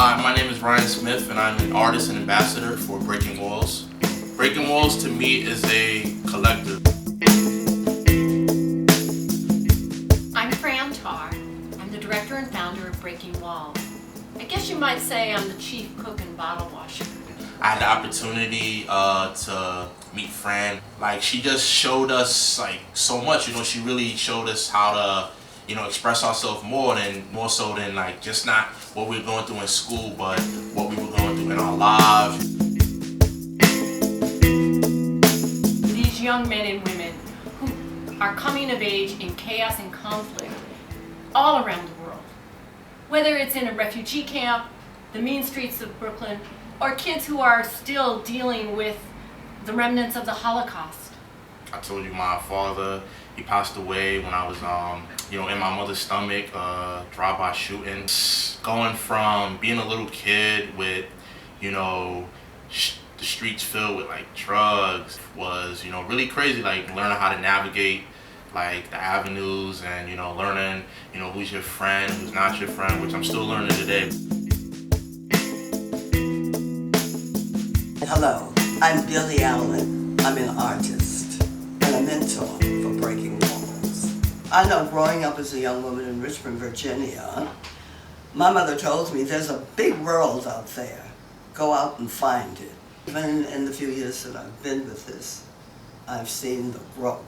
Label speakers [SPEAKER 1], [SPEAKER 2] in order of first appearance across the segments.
[SPEAKER 1] Hi, my name is Ryan Smith and I'm an artist and ambassador for Breaking Walls. Breaking Walls to me is a collective.
[SPEAKER 2] I'm Fran Tarr. I'm the director and founder of Breaking Walls. I guess you might say I'm the chief cook and bottle washer.
[SPEAKER 1] I had the opportunity to meet Fran. Like, she just showed us like so much. She really showed us how to express ourselves more so than like just not what we were going through in school, but what we were going through in our lives.
[SPEAKER 2] These young men and women who are coming of age in chaos and conflict all around the world. Whether it's in a refugee camp, the mean streets of Brooklyn, or kids who are still dealing with the remnants of the Holocaust.
[SPEAKER 1] I told you my father, he passed away when I was in my mother's stomach, drive-by shooting. Going from being a little kid with, the streets filled with like drugs was, really crazy. Like learning how to navigate like the avenues and, learning, who's your friend, who's not your friend, which I'm still learning today.
[SPEAKER 3] Hello, I'm Billy Allen. I'm an artist and a mentor for Breaking Walls. I know growing up as a young woman in Richmond, Virginia, my mother told me there's a big world out there. Go out and find it. Even in the few years that I've been with this, I've seen the growth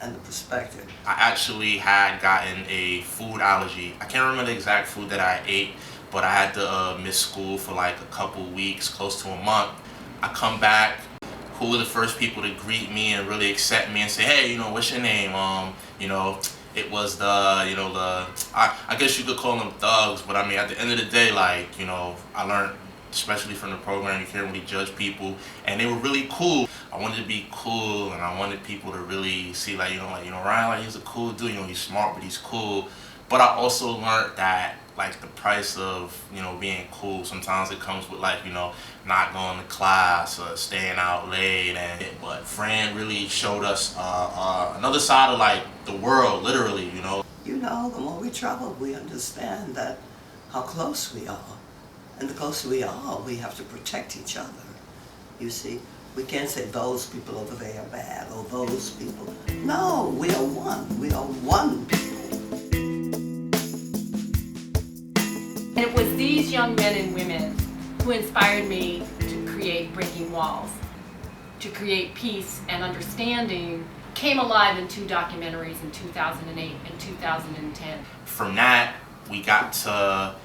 [SPEAKER 3] and the perspective.
[SPEAKER 1] I actually had gotten a food allergy. I can't remember the exact food that I ate, but I had to miss school for like a couple weeks, close to a month. I come back, who were the first people to greet me and really accept me and say, hey, what's your name? It was I guess you could call them thugs, but I mean, at the end of the day, like, I learned, especially from the program, you can't really judge people, and they were really cool. I wanted to be cool, and I wanted people to really see, like, Ryan, like, he's a cool dude, he's smart, but he's cool. But I also learned that, like, the price of, being cool, sometimes it comes with, like, not going to class or staying out late. But Fran really showed us another side of, like, the world, literally,
[SPEAKER 3] The more we travel, we understand that how close we are. And the closer we are, we have to protect each other. You see, we can't say those people over there are bad or those people. No, we are one. We are one people.
[SPEAKER 2] And it was these young men and women who inspired me to create Breaking Walls, to create peace and understanding. Came alive in 2 documentaries in 2008 and 2010.
[SPEAKER 1] From that, we got to,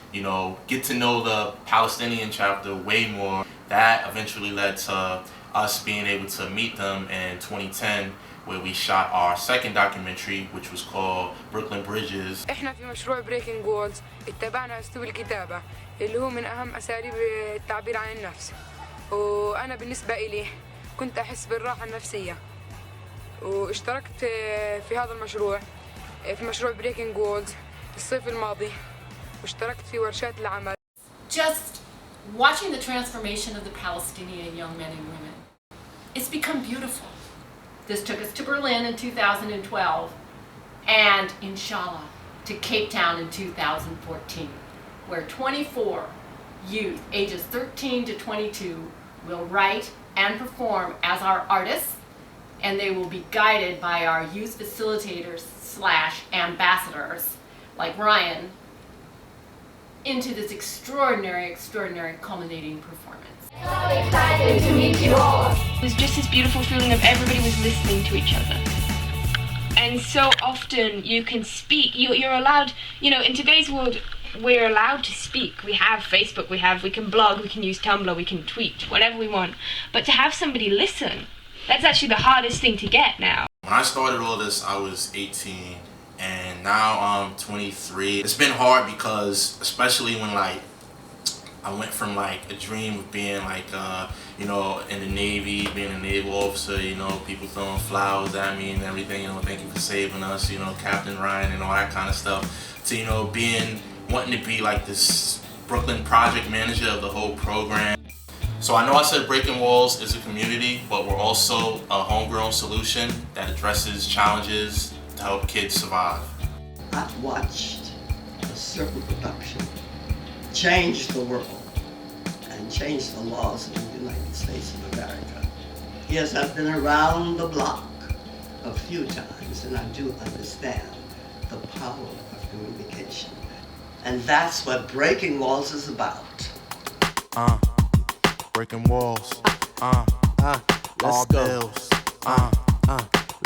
[SPEAKER 1] get to know the Palestinian chapter way more. That eventually led to us being able to meet them in 2010, where we shot our second documentary, which was called Brooklyn Bridges.
[SPEAKER 4] احنا في مشروع بريكنج وولز اتبعنا اسلوب الكتابة اللي هو من أهم أساليب التعبير عن النفس. وأنا بالنسبة إلي كنت أحس بالراحة النفسية. واشتركت في هذا المشروع في مشروع بريكنج وولز الصيف الماضي واشتركت في ورشات العمل.
[SPEAKER 2] Just watching the transformation of the Palestinian young men and women, it's become beautiful. This took us to Berlin in 2012 and, inshallah, to Cape Town in 2014, where 24 youth ages 13 to 22 will write and perform as our artists, and they will be guided by our youth facilitators / ambassadors like Ryan into this extraordinary culminating performance.
[SPEAKER 5] So excited to meet you all.
[SPEAKER 6] It was just this beautiful feeling of everybody was listening to each other. And so often you can speak, you're allowed, in today's world, we're allowed to speak. We have Facebook, we can blog, we can use Tumblr, we can tweet, whatever we want. But to have somebody listen, that's actually the hardest thing to get now.
[SPEAKER 1] When I started all this, I was 18, and now I'm 23. It's been hard because, especially when I went from like a dream of being like, in the Navy, being a naval officer, people throwing flowers at me and everything, thank you for saving us, Captain Ryan and all that kind of stuff, to, wanting to be like this Brooklyn project manager of the whole program. So I know I said Breaking Walls is a community, but we're also a homegrown solution that addresses challenges to help kids survive.
[SPEAKER 3] I've watched a certain production changed the world and changed the laws of the United States of America. Yes, I've been around the block a few times, and I do understand the power of communication. And that's what Breaking Walls is about.
[SPEAKER 7] Breaking walls. All bills.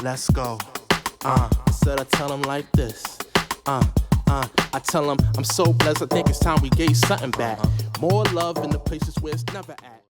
[SPEAKER 7] Let's go. I said I tell them like this. I tell them I'm so blessed, I think it's time we gave something back. More love in the places where it's never at.